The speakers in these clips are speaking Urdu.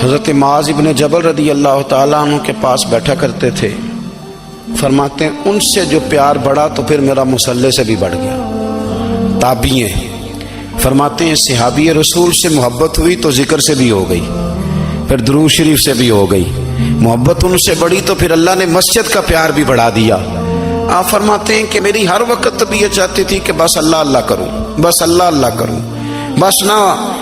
حضرت معاذ ابن جبل رضی اللہ تعالیٰ عنہ کے پاس بیٹھا کرتے تھے. فرماتے ہیں ان سے جو پیار بڑھا تو پھر میرا مصلی سے بھی بڑھ گیا. تابعی ہیں. فرماتے ہیں صحابی رسول سے محبت ہوئی تو ذکر سے بھی ہو گئی, پھر درود شریف سے بھی ہو گئی. محبت ان سے بڑھی تو پھر اللہ نے مسجد کا پیار بھی بڑھا دیا. آپ فرماتے ہیں کہ میری ہر وقت طبیعت چاہتی تھی کہ بس اللہ اللہ کروں, بس اللہ اللہ کروں, بس نہ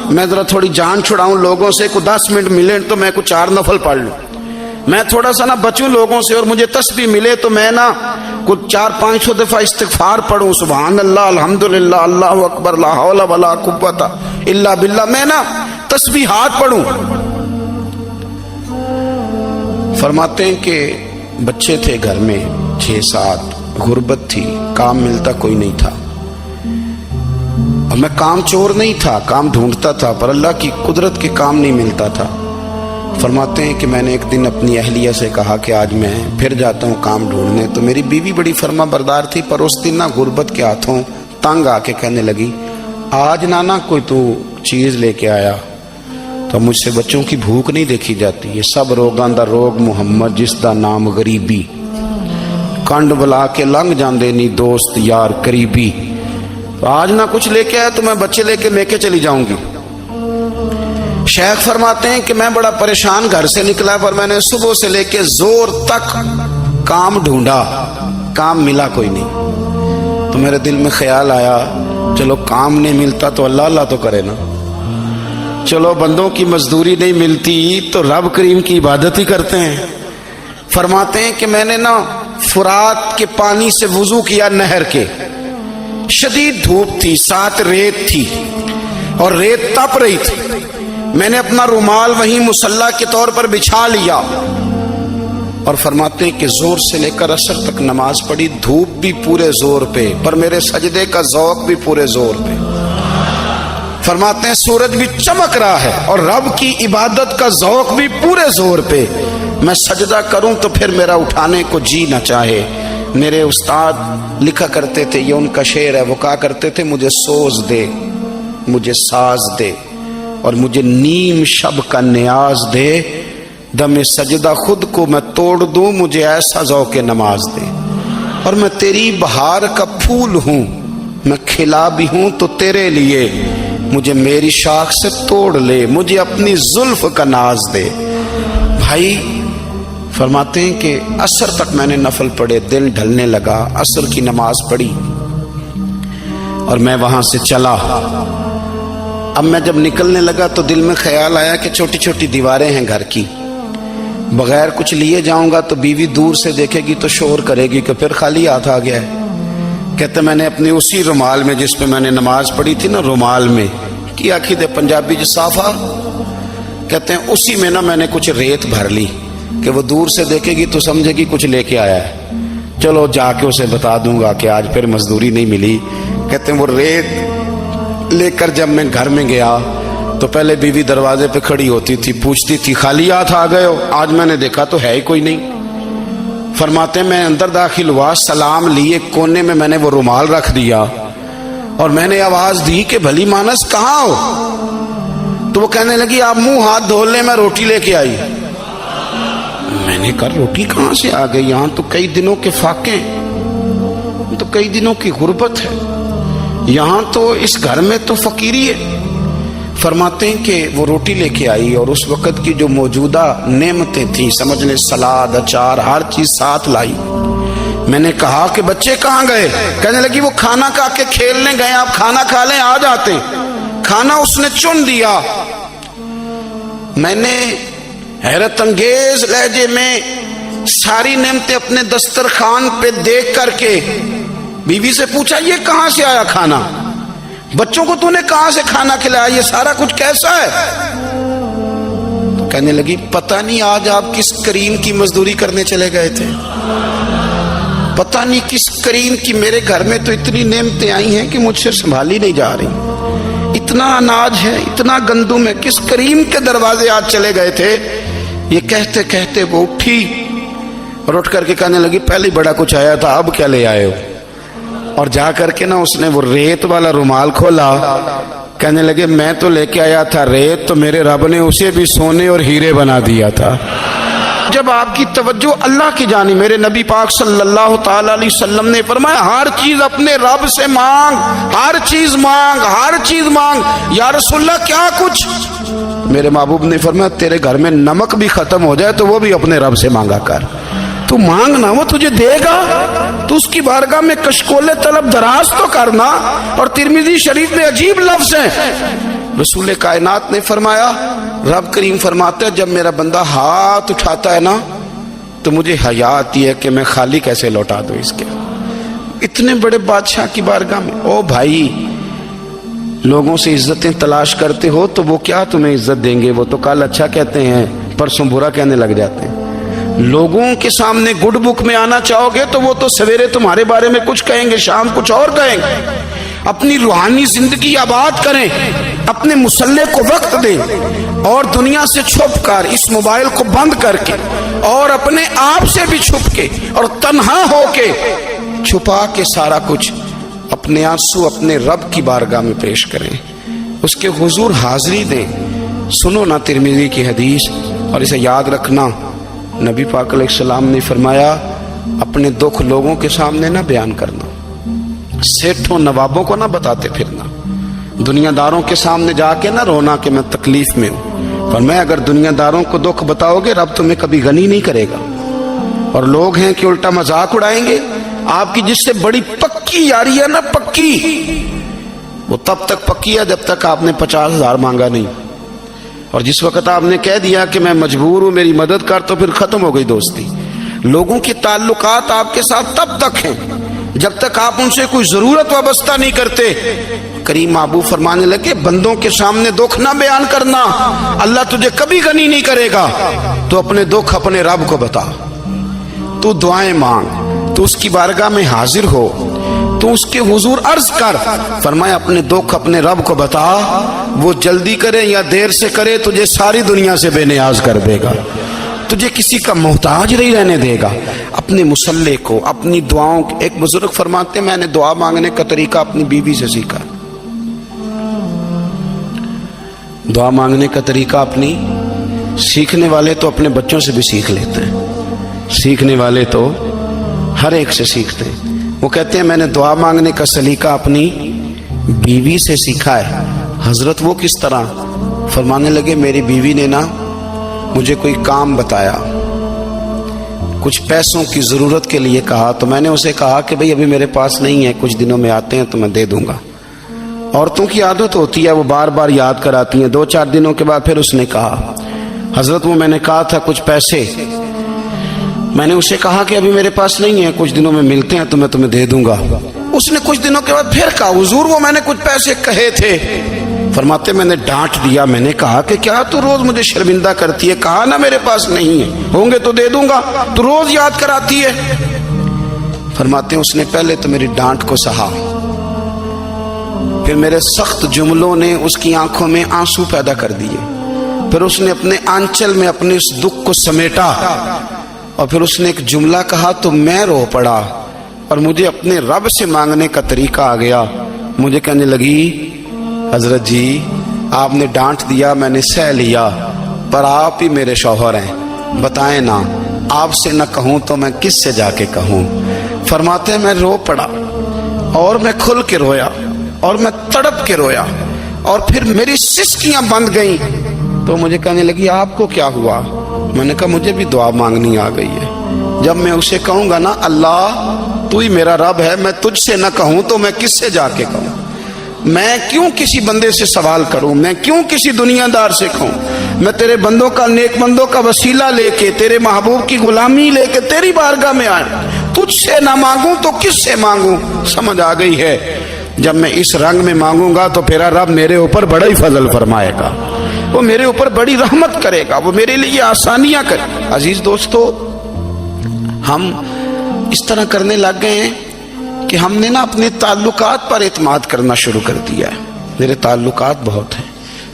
میں ذرا تھوڑی جان چھڑاؤں لوگوں سے, کو 10 منٹ ملے تو میں کو 4 نفل پڑھ لوں, میں تھوڑا سا نہ بچوں لوگوں سے, اور مجھے تسبیح ملے تو میں نہ کچھ 400-500 دفعہ استغفار پڑھوں, سبحان اللہ, الحمدللہ, اللہ اکبر, لا حول ولا قوت الا باللہ, میں نہ تسبیحات پڑھوں. فرماتے ہیں کہ بچے تھے گھر میں 6-7, غربت تھی, کام ملتا کوئی نہیں تھا, اور میں کام چور نہیں تھا, کام ڈھونڈتا تھا, پر اللہ کی قدرت کے کام نہیں ملتا تھا. فرماتے ہیں کہ میں نے ایک دن اپنی اہلیہ سے کہا کہ آج میں پھر جاتا ہوں کام ڈھونڈنے. تو میری بیوی بڑی فرما بردار تھی, پر اس دن نہ غربت کے ہاتھوں تنگ آ کے کہنے لگی آج نانا کوئی تو چیز لے کے آیا. تو مجھ سے بچوں کی بھوک نہیں دیکھی جاتی, یہ سب روگاں دا روگ محمد جس دا نام غریبی, کنڈ بلا کے لنگ جاندے نہیں دوست یار قریبی. آج نہ کچھ لے کے آیا تو میں بچے لے کے چلی جاؤں گی. شیخ فرماتے ہیں کہ میں بڑا پریشان گھر سے نکلا, پر میں نے صبح سے لے کے زور تک کام ڈھونڈا, کام ملا کوئی نہیں. تو میرے دل میں خیال آیا چلو کام نہیں ملتا تو اللہ اللہ تو کرے نا, چلو بندوں کی مزدوری نہیں ملتی تو رب کریم کی عبادت ہی کرتے ہیں. فرماتے ہیں کہ میں نے نا فرات کے پانی سے وضو کیا, نہر کے, شدید دھوپ تھی, ساتھ ریت تھی اور ریت تپ رہی تھی. میں نے اپنا رومال وہیں مصلی کے طور پر بچھا لیا, اور فرماتے ہیں کہ زور سے لے کر عصر تک نماز پڑھی, دھوپ بھی پورے زور پہ, پر میرے سجدے کا ذوق بھی پورے زور پہ. فرماتے ہیں سورج بھی چمک رہا ہے اور رب کی عبادت کا ذوق بھی پورے زور پہ. میں سجدہ کروں تو پھر میرا اٹھانے کو جی نہ چاہے. میرے استاد لکھا کرتے تھے, یہ ان کا شعر ہے, وہ کہا کرتے تھے مجھے سوز دے, مجھے ساز دے, اور مجھے نیم شب کا نیاز دے, دم سجدہ خود کو میں توڑ دوں, مجھے ایسا ذوق نماز دے. اور میں تیری بہار کا پھول ہوں, میں کھلا بھی ہوں تو تیرے لیے, مجھے میری شاخ سے توڑ لے, مجھے اپنی زلف کا ناز دے. بھائی فرماتے ہیں کہ عصر تک میں نے نفل پڑھے, دل ڈھلنے لگا, عصر کی نماز پڑھی اور میں وہاں سے چلا. اب میں جب نکلنے لگا تو دل میں خیال آیا کہ چھوٹی چھوٹی دیواریں ہیں گھر کی, بغیر کچھ لیے جاؤں گا تو بیوی دور سے دیکھے گی تو شور کرے گی کہ پھر خالی ہاتھ آ گیا ہے. کہتے میں نے اپنی اسی رومال میں جس پہ میں نے نماز پڑھی تھی نا, رومال میں کی آخی دے پنجابی جو صافہ کہتے ہیں, اسی میں نا میں نے کچھ ریت بھر لی کہ وہ دور سے دیکھے گی تو سمجھے گی کچھ لے کے آیا ہے, چلو جا کے اسے بتا دوں گا کہ آج پھر مزدوری نہیں ملی. کہتے ہیں وہ ریت لے کر جب میں گھر میں گیا تو پہلے بیوی دروازے پہ کھڑی ہوتی تھی, پوچھتی تھی خالی ہاتھ آ گئے ہو, آج میں نے دیکھا تو ہے ہی کوئی نہیں. فرماتے ہیں میں اندر داخل ہوا, سلام لیے, کونے میں نے وہ رومال رکھ دیا اور میں نے آواز دی کہ بھلی مانس کہاں ہو. تو وہ کہنے لگی آپ منہ ہاتھ دھو لیں, میں روٹی لے کے آئی. میں نے کہا روٹی کہاں سے آ گئی, یہاں تو کئی دنوں کے فاقے, تو کئی دنوں کی غربت ہے, یہاں تو اس گھر میں تو فقیری ہے. فرماتے ہیں کہ وہ روٹی لے کے آئی اور اس وقت کی جو موجودہ نعمتیں تھیں, سمجھ لیں سلاد, اچار, ہر چیز ساتھ لائی. میں نے کہا کہ بچے کہاں گئے؟ کہنے لگی وہ کھانا کھا کے کھیلنے گئے, آپ کھانا کھا لیں آ جاتے. کھانا اس نے چن دیا. میں نے حیرت انگیز لہجے میں ساری نعمتیں اپنے دسترخوان پہ دیکھ کر کے بیوی سے پوچھا یہ کہاں سے آیا کھانا, بچوں کو تو نے کہاں سے کھانا کھلایا, یہ سارا کچھ کیسا ہے؟ کہنے لگی پتہ نہیں آج آپ کس کریم کی مزدوری کرنے چلے گئے تھے, پتہ نہیں کس کریم کی, میرے گھر میں تو اتنی نعمتیں آئی ہیں کہ مجھ سے سنبھالی نہیں جا رہی, اتنا اناج ہے, اتنا گندم ہے, کس کریم کے دروازے آج چلے گئے تھے. یہ کہتے کہتے وہ اٹھی اور اٹھ کر کے کہنے لگی پہلے بڑا کچھ آیا تھا, اب کیا لے آئے ہو. اور جا کر کے نا اس نے وہ ریت والا رومال کھولا, کہنے لگے میں تو لے کے آیا تھا ریت، تو میرے رب نے اسے بھی سونے اور ہیرے بنا دیا تھا۔ جب آپ کی توجہ اللہ کی جانب، میرے نبی پاک صلی اللہ تعالی علیہ وسلم نے فرمایا ہر چیز اپنے رب سے مانگ، ہر چیز مانگ، ہر چیز مانگ۔ یا رسول اللہ کیا کچھ؟ میرے محبوب نے فرمایا تیرے گھر میں نمک بھی ختم ہو جائے تو وہ بھی اپنے رب سے مانگا کر، تو مانگنا وہ تجھے دے گا، تو اس کی بارگاہ میں کشکول طلب دراز تو کرنا۔ اور ترمذی شریف میں عجیب لفظ ہیں، رسول کائنات نے فرمایا، رب کریم فرماتا ہے جب میرا بندہ ہاتھ اٹھاتا ہے نا تو مجھے حیا آتی ہے کہ میں خالی کیسے لوٹا دوں اس کے۔ اتنے بڑے بادشاہ کی بارگاہ میں، او بھائی لوگوں سے عزتیں تلاش کرتے ہو تو وہ کیا تمہیں عزت دیں گے؟ وہ تو کل اچھا کہتے ہیں پرسوں برا کہنے لگ جاتے ہیں۔ لوگوں کے سامنے گڈ بک میں آنا چاہو گے تو وہ تو سویرے تمہارے بارے میں کچھ کہیں گے، شام کچھ اور کہیں گے۔ اپنی روحانی زندگی آباد کریں، اپنے مسلح کو وقت دیں، اور دنیا سے چھپ کر اس موبائل کو بند کر کے اور اپنے آپ سے بھی چھپ کے اور تنہا ہو کے چھپا کے سارا کچھ اپنے آنسو اپنے رب کی بارگاہ میں پیش کریں، اس کے حضور حاضری دیں۔ سنو نا ترمذی کی حدیث، اور اسے یاد رکھنا، نبی پاک علیہ السلام نے فرمایا اپنے دکھ لوگوں کے سامنے نہ بیان کرنا، سیٹھوں نوابوں کو نہ بتاتے پھرنا، دنیا داروں کے سامنے جا کے نہ رونا کہ میں تکلیف میں ہوں۔ اور میں اگر دنیا داروں کو دکھ بتاؤ گے رب تمہیں کبھی غنی نہیں کرے گا۔ اور لوگ ہیں کہ الٹا مذاق اڑائیں گے آپ کی، جس سے بڑی پکی یاری ہے نا، پکی، وہ تب تک پکی ہے جب تک آپ نے 50,000 مانگا نہیں، اور جس وقت آپ نے کہہ دیا کہ میں مجبور ہوں میری مدد کر تو پھر ختم ہو گئی دوستی۔ لوگوں کے تعلقات آپ کے ساتھ تب تک ہیں جب تک آپ ان سے کوئی ضرورت وابستہ نہیں کرتے۔ کریم محبوب فرمانے لگے بندوں کے سامنے دکھ نہ بیان کرنا، اللہ تجھے کبھی غنی نہیں کرے گا۔ تو اپنے دکھ اپنے رب کو بتا، تو دعائیں مانگ، تو اس کی بارگاہ میں حاضر ہو، تو اس کے حضور عرض کر۔ فرمایا اپنے دکھ اپنے رب کو بتا، وہ جلدی کرے یا دیر سے کرے تجھے ساری دنیا سے بے نیاز کر دے گا، تجھے کسی کا محتاج نہیں رہنے دے گا۔ اپنے مسلح کو، اپنی دعاؤں، ایک بزرگ فرماتے ہیں میں نے دعا مانگنے کا طریقہ اپنی بیوی سے سیکھا، دعا مانگنے کا طریقہ اپنی، سیکھنے والے تو اپنے بچوں سے بھی سیکھ لیتے ہیں، سیکھنے والے تو ہر ایک سے سیکھتے ہیں۔ وہ کہتے ہیں میں نے دعا مانگنے کا سلیقہ اپنی بیوی سے سیکھا ہے۔ حضرت وہ کس طرح؟ فرمانے لگے میری بیوی نے نا مجھے کوئی کام بتایا، کچھ پیسوں کی ضرورت کے لیے کہا، تو میں نے اسے کہا کہ بھئی ابھی میرے پاس نہیں ہے، کچھ دنوں میں آتے ہیں تو میں دے دوں گا۔ عورتوں کی عادت ہوتی ہے وہ بار بار یاد کراتی ہیں، 2-4 دنوں کے بعد پھر اس نے کہا حضرت وہ میں نے کہا تھا کچھ پیسے، میں نے اسے کہا کہ ابھی میرے پاس نہیں ہے، کچھ دنوں میں ملتے ہیں تو میں تمہیں دے دوں گا۔ اس نے کچھ دنوں کے بعد پھر کہا حضور وہ میں نے کچھ پیسے کہے تھے۔ فرماتے میں نے ڈانٹ دیا، میں نے کہا کہ کیا تو روز مجھے شرمندہ کرتی ہے، کہا نا میرے پاس نہیں ہے، ہوں گے تو دے دوں گا، تو روز یاد کراتی ہے۔ فرماتے ہیں اس نے پہلے تو میری ڈانٹ کو سہا، پھر میرے سخت جملوں نے اس کی آنکھوں میں آنسو پیدا کر دیے، پھر اس نے اپنے آنچل میں اپنے اس دکھ کو سمیٹا، اور پھر اس نے ایک جملہ کہا تو میں رو پڑا، اور مجھے اپنے رب سے مانگنے کا طریقہ آ گیا۔ مجھے کہنے لگی حضرت جی آپ نے ڈانٹ دیا میں نے سہ لیا، پر آپ ہی میرے شوہر ہیں، بتائیں نا آپ سے نہ کہوں تو میں کس سے جا کے کہوں۔ فرماتے ہیں میں رو پڑا، اور میں کھل کے رویا، اور میں تڑپ کے رویا، اور پھر میری سسکیاں بند گئیں۔ تو مجھے کہنے لگی آپ کو کیا ہوا؟ میں نے کہا مجھے بھی دعا مانگنی آ گئی ہے۔ جب میں اسے کہوں گا نا اللہ تو ہی میرا رب ہے، میں تجھ سے نہ کہوں تو میں کس سے جا کے کہوں؟ میں کیوں کسی بندے سے سوال کروں؟ میں کیوں کسی دنیا دار سے کہوں؟ میں تیرے بندوں کا، نیک بندوں کا وسیلہ لے کے، تیرے محبوب کی غلامی لے کے تیری بارگاہ میں آیا، تجھ سے نہ مانگوں تو کس سے مانگوں؟ سمجھ آ گئی ہے؟ جب میں اس رنگ میں مانگوں گا تو پھر رب میرے اوپر بڑا ہی فضل فرمائے گا، وہ میرے اوپر بڑی رحمت کرے گا، وہ میرے لیے آسانیاں کرے۔ عزیز دوستو ہم اس طرح کرنے لگ گئے ہیں کہ ہم نے نا اپنے تعلقات پر اعتماد کرنا شروع کر دیا ہے۔ میرے تعلقات بہت ہیں،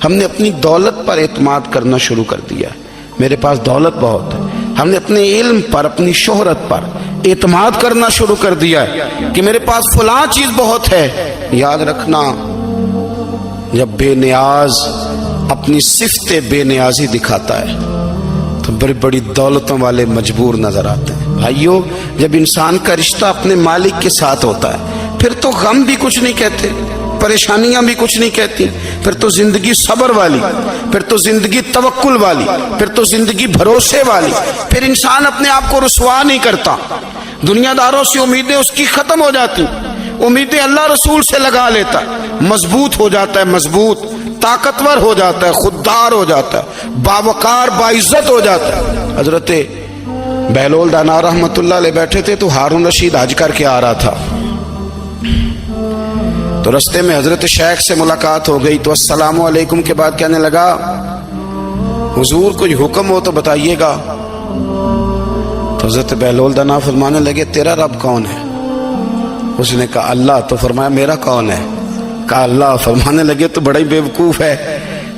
ہم نے اپنی دولت پر اعتماد کرنا شروع کر دیا ہے، میرے پاس دولت بہت ہے۔ ہم نے اپنے علم پر، اپنی شہرت پر اعتماد کرنا شروع کر دیا ہے کہ میرے پاس فلاں چیز بہت ہے۔ یاد رکھنا جب بے نیاز اپنی صفت بے نیازی دکھاتا ہے تو بڑی بڑی دولتوں والے مجبور نظر آتے ہیں. بھائیو، جب انسان کا رشتہ اپنے مالک کے ساتھ ہوتا ہے پھر تو غم بھی کچھ نہیں کہتے، پریشانیاں بھی کچھ نہیں کہتی، پھر تو زندگی صبر والی، پھر تو زندگی توکل والی، پھر تو زندگی بھروسے والی. پھر انسان اپنے آپ کو رسوا نہیں کرتا، دنیا داروں سے امیدیں اس کی ختم ہو جاتی، امیدیں اللہ رسول سے لگا لیتا ہے، مضبوط ہو جاتا ہے، مضبوط، طاقتور ہو جاتا ہے، خوددار ہو جاتا ہے، باوقار باعزت ہو جاتا ہے. حضرت بہلول دانا رحمت اللہ علیہ بیٹھے تھے تو ہارون رشید حج کر کے آ رہا تھا، تو رستے میں حضرت شیخ سے ملاقات ہو گئی تو السلام علیکم کے بعد کہنے لگا حضور کوئی حکم ہو تو بتائیے گا. تو حضرت بہلول دانا فرمانے لگے تیرا رب کون ہے؟ اس نے کہا اللہ. تو فرمایا میرا کون ہے؟ کہا اللہ. فرمانے لگے تو بڑا ہی بیوقوف ہے،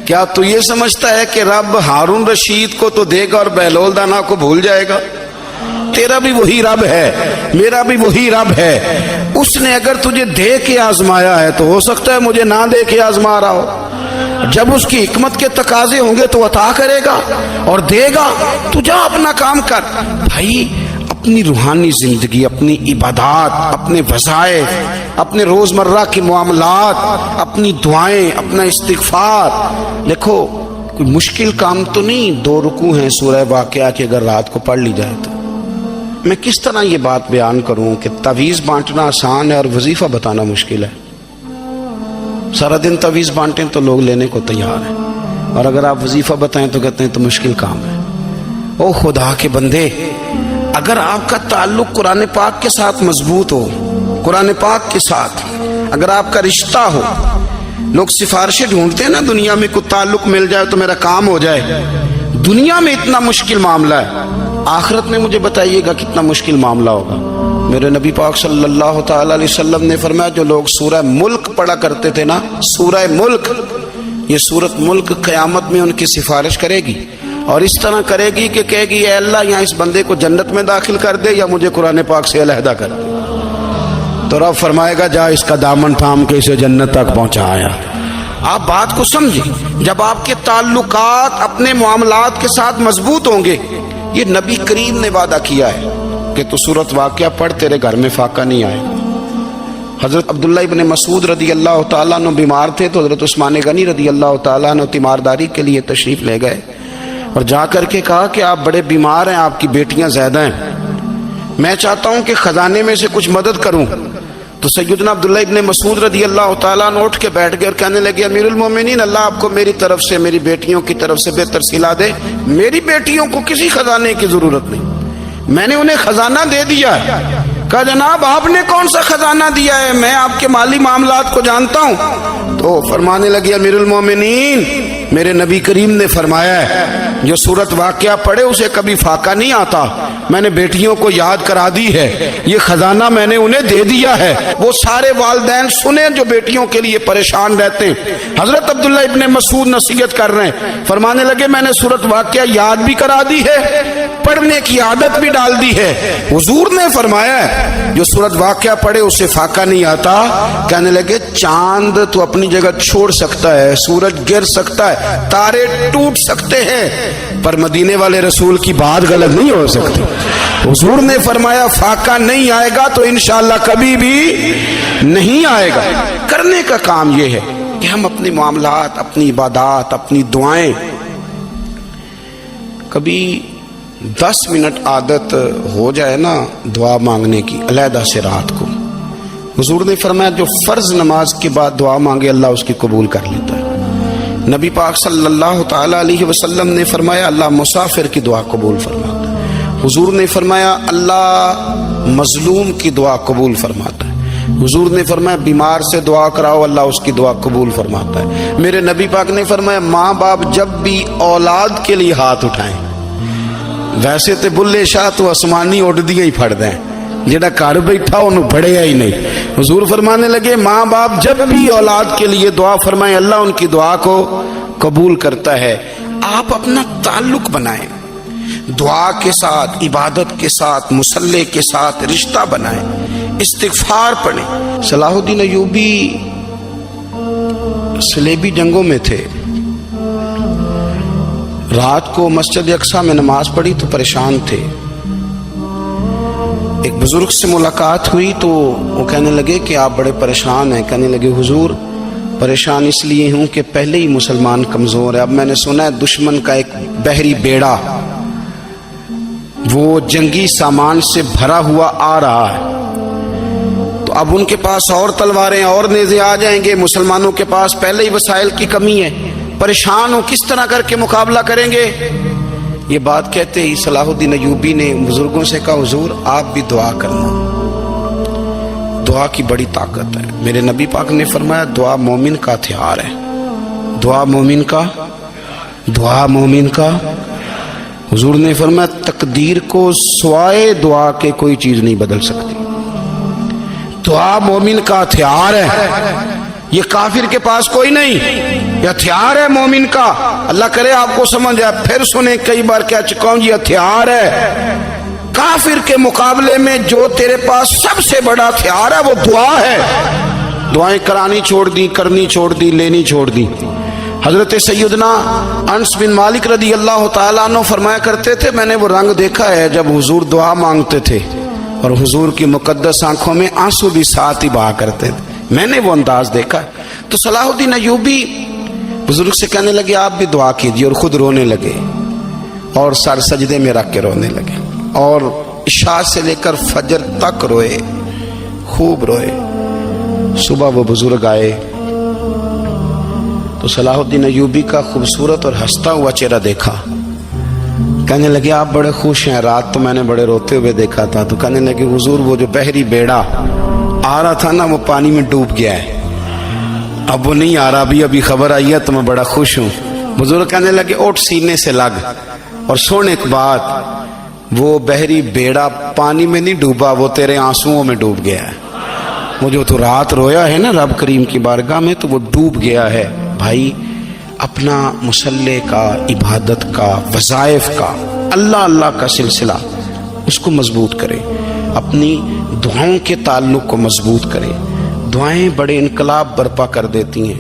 کیا تو یہ سمجھتا ہے کہ رب ہارون رشید کو تو دے گا اور بہلول دانا کو بھول جائے گا؟ تیرا بھی وہی رب ہے، میرا بھی وہی رب ہے. اس نے اگر تجھے دے کے آزمایا ہے تو ہو سکتا ہے مجھے نہ دے کے آزما رہا ہو. جب اس کی حکمت کے تقاضے ہوں گے تو عطا کرے گا اور دے گا. تو جا اپنا کام کر. بھائی اپنی روحانی زندگی، اپنی عبادات، اپنے وظائف، اپنے روزمرہ کے معاملات، اپنی دعائیں، اپنا استغفار. دیکھو کوئی مشکل کام تو نہیں، 2 رکوع ہیں سورہ واقعہ کی اگر رات کو پڑھ لی جائے تو. میں کس طرح یہ بات بیان کروں کہ تعویذ بانٹنا آسان ہے اور وظیفہ بتانا مشکل ہے. سارا دن تعویذ بانٹیں تو لوگ لینے کو تیار ہیں، اور اگر آپ وظیفہ بتائیں تو کہتے ہیں تو مشکل کام ہے. او خدا کے بندے، اگر آپ کا تعلق قرآن پاک کے ساتھ مضبوط ہو، قرآن پاک کے ساتھ اگر آپ کا رشتہ ہو، لوگ سفارشیں ڈھونڈتے ہیں نا دنیا میں، کوئی تعلق مل جائے تو میرا کام ہو جائے. دنیا میں اتنا مشکل معاملہ ہے، آخرت میں مجھے بتائیے گا کتنا مشکل معاملہ ہوگا. میرے نبی پاک صلی اللہ تعالی علیہ وسلم نے فرمایا جو لوگ سورہ ملک پڑھا کرتے تھے نا، سورہ ملک، یہ سورت ملک قیامت میں ان کی سفارش کرے گی اور اس طرح کرے گی کہ کہے گی اے اللہ یہاں اس بندے کو جنت میں داخل کر دے یا مجھے قرآن پاک سے علیحدہ کر دے. تو رب فرمائے گا جا اس کا دامن تھام کے اسے جنت تک پہنچایا. آپ بات کو سمجھیں، جب آپ کے تعلقات اپنے معاملات کے ساتھ مضبوط ہوں گے، یہ نبی کریم نے وعدہ کیا ہے کہ تو سورت واقعہ پڑھ تیرے گھر میں فاقہ نہیں آئے گا. حضرت عبداللہ ابن مسعود رضی اللہ تعالیٰ عنہ بیمار تھے تو حضرت عثمان غنی رضی اللہ تعالیٰ عنہ تیمارداری کے لیے تشریف لے گئے اور جا کر کے کہا کہ آپ بڑے بیمار ہیں، آپ کی بیٹیاں زیادہ ہیں، میں چاہتا ہوں کہ خزانے میں سے کچھ مدد کروں. تو سیدنا عبداللہ ابن مسعود رضی اللہ تعالیٰ عنہ اٹھ کے بیٹھ گئے اور کہنے لگے امیر المومنین، اللہ آپ کو میری طرف سے، میری بیٹیوں کی طرف سے بہتر صلہ دے. میری بیٹیوں کو کسی خزانے کی ضرورت نہیں، میں نے انہیں خزانہ دے دیا ہے. کہا جناب آپ نے کون سا خزانہ دیا ہے، میں آپ کے مالی معاملات کو جانتا ہوں. تو فرمانے لگے امیر المومنین، میرے نبی کریم نے فرمایا ہے جو سورت واقعہ پڑھے اسے کبھی فاقہ نہیں آتا. میں نے بیٹیوں کو یاد کرا دی ہے، یہ خزانہ میں نے انہیں دے دیا ہے. وہ سارے والدین سنیں جو بیٹیوں کے لیے پریشان رہتے ہیں. حضرت عبداللہ ابن مسعود نصیحت کر رہے ہیں، فرمانے لگے میں نے سورت واقعہ یاد بھی کرا دی ہے، پڑھنے کی عادت بھی ڈال دی ہے. حضور نے فرمایا ہے جو سورت واقعہ پڑھے اسے فاقہ نہیں آتا. کہنے لگے چاند تو اپنی جگہ چھوڑ سکتا ہے، سورج گر سکتا ہے، تارے ٹوٹ سکتے ہیں، پر مدینے والے رسول کی بات غلط نہیں ہو سکتی. حضور نے فرمایا فاقہ نہیں آئے گا تو انشاءاللہ کبھی بھی نہیں آئے گا. کرنے کا کام یہ ہے کہ ہم اپنے معاملات، اپنی عبادات، اپنی دعائیں، کبھی 10 منٹ عادت ہو جائے نا دعا مانگنے کی علیحدہ سے رات کو. حضور نے فرمایا جو فرض نماز کے بعد دعا مانگے اللہ اس کی قبول کر لیتا ہے. نبی پاک صلی اللہ تعالی علیہ وسلم نے فرمایا اللہ مسافر کی دعا قبول فرماتا ہے. حضور نے فرمایا اللہ مظلوم کی دعا قبول فرماتا ہے. حضور نے فرمایا بیمار سے دعا کراؤ اللہ اس کی دعا قبول فرماتا ہے. میرے نبی پاک نے فرمایا ماں باپ جب بھی اولاد کے لیے ہاتھ اٹھائیں، ویسے تے بلے شاہ تو آسمانی اڑ دیا ہی پھڑ دیں، جڑا گھر بیٹھا انہوں بڑھیا ہی نہیں. حضور فرمانے لگے ماں باپ جب بھی اولاد کے لیے دعا فرمائیں اللہ ان کی دعا کو قبول کرتا ہے. آپ اپنا تعلق بنائیں، دعا کے ساتھ، عبادت کے ساتھ، مصلی کے ساتھ رشتہ بنائیں، استغفار پڑھیں. صلاح الدین ایوبی صلیبی جنگوں میں تھے. رات کو مسجد اقصی میں نماز پڑھی تو پریشان تھے. ایک بزرگ سے ملاقات ہوئی تو وہ کہنے لگے کہ آپ بڑے پریشان ہیں. کہنے لگے حضور پریشان اس لیے ہوں کہ پہلے ہی مسلمان کمزور ہے. اب میں نے سنا ہے دشمن کا ایک بحری بیڑا وہ جنگی سامان سے بھرا ہوا آ رہا ہے. تو اب ان کے پاس اور تلواریں اور نیزے آ جائیں گے. مسلمانوں کے پاس پہلے ہی وسائل کی کمی ہے. پریشان ہو کس طرح کر کے مقابلہ کریں گے. یہ بات کہتے ہی صلاح الدین ایوبی نے بزرگوں سے کہا حضور آپ بھی دعا کرنا. دعا کی بڑی طاقت ہے. میرے نبی پاک نے فرمایا دعا مومن کا ہتھیار ہے. دعا مومن کا. حضور نے فرمایا تقدیر کو سوائے دعا کے کوئی چیز نہیں بدل سکتی. دعا مومن کا ہتھیار ہے. یہ کافر کے پاس کوئی نہیں. یہ ہتھیار ہے مومن کا. اللہ کرے آپ کو سمجھ آئے. پھر سنیں کئی بار کہہ چکا ہوں یہ ہتھیار ہے. کافر کے مقابلے میں جو تیرے پاس سب سے بڑا ہتھیار ہے وہ دعا ہے. دعائیں کرانی چھوڑ دی, کرنی چھوڑ دی, لینی چھوڑ دی. حضرت سیدنا انس بن مالک رضی اللہ تعالیٰ عنہ فرمایا کرتے تھے میں نے وہ رنگ دیکھا ہے جب حضور دعا مانگتے تھے اور حضور کی مقدس آنکھوں میں آنسو بھی ساتھ ہی بہا کرتے تھے. میں نے وہ انداز دیکھا. تو صلاح الدین ایوبی بزرگ سے کہنے لگے آپ بھی دعا کیجیے, اور خود رونے لگے اور سر سجدے میں رکھ کے رونے لگے اور عشاء سے لے کر فجر تک روئے, خوب روئے. صبح وہ بزرگ آئے تو صلاح الدین ایوبی کا خوبصورت اور ہنستا ہوا چہرہ دیکھا. کہنے لگے آپ بڑے خوش ہیں, رات تو میں نے بڑے روتے ہوئے دیکھا تھا. تو کہنے لگے حضور وہ جو بحری بیڑا آ رہا تھا نا وہ پانی میں ڈوب گیا ہے, اب وہ نہیں آ رہا. ابھی خبر آئی ہے تو میں بڑا خوش ہوں. بزرگ کہنے لگے اٹھ سینے سے لگ اور سن ایک بات, وہ بحری بیڑا پانی میں نہیں ڈوبا, وہ تیرے آنسوؤں میں ڈوب گیا ہے. وہ جو تو رات رویا ہے نا رب کریم کی بارگاہ میں تو وہ ڈوب گیا ہے. بھائی اپنا مصلے کا, عبادت کا, وظائف کا, اللہ کا سلسلہ اس کو مضبوط کرے. اپنی دعاؤں کے تعلق کو مضبوط کرے. دعائیں بڑے انقلاب برپا کر دیتی ہیں.